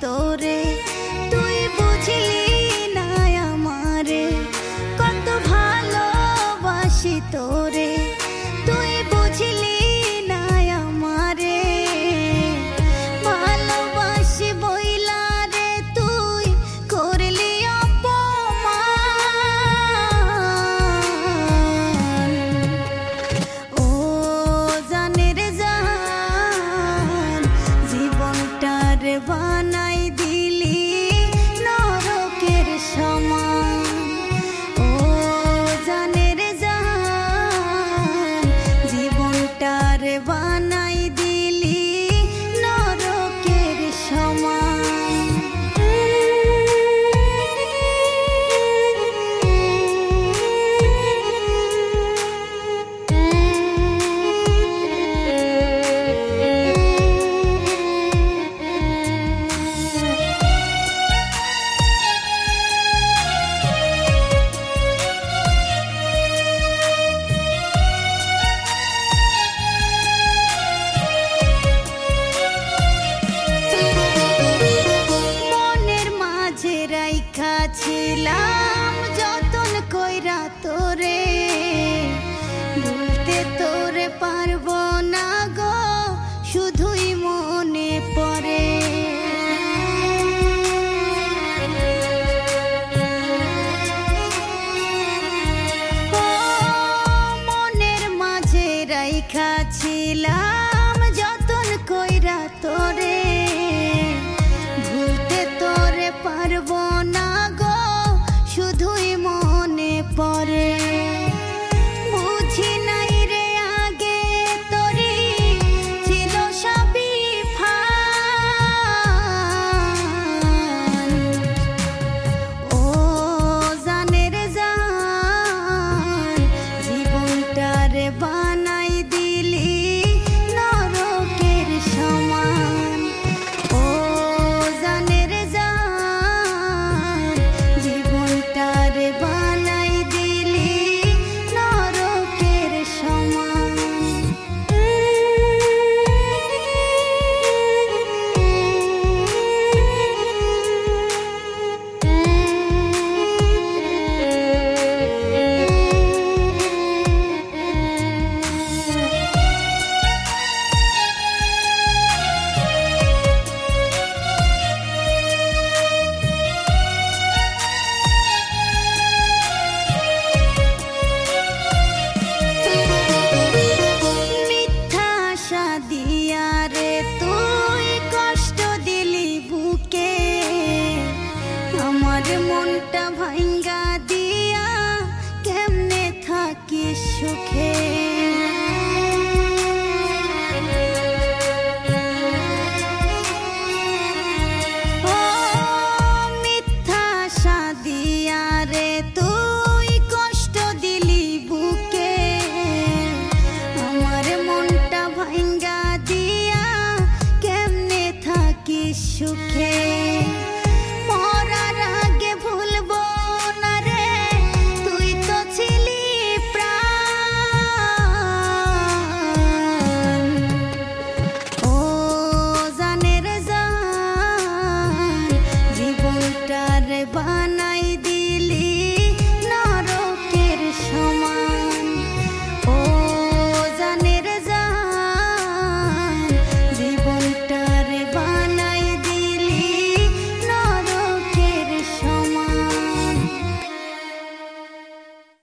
তোরে তুই বুঝলি না আমারে, কত ভালোবাসি তোরে তুই বুঝলি না আমারে। ভালোবাসি বইলা রে তুই করলি অপমান, ও জানের জান জীবনটার বানাই দিলি নরকের সমান। ও জানের জান জীবনটার বানাই দিলি নরকের সমান। ছিলাম যতন কইরা তোরে, ভুলতে তোরে পারবো না গো শুধুই মনে পড়ে। ও মনের মাঝে রাইখা ছিলাম যতন কইরা তোরে, ভুলতে তোরে পারবো না গো শুধুই মনে পড়ে। বুঝি নাই রে আগে তোরি ছিল সবই ফান, ও জানের জান জীবনটারে বানাই দিলি নরকের সমান। ও জানের জান জীবনটারে বানাই দিলি নরকের সমান। মিথ্যা আশা দিয়া রে তুই কষ্ট দিলি বুকে, আমার মনটা ভাঙ্গা দিয়া কেমনে থাকিস সুখে।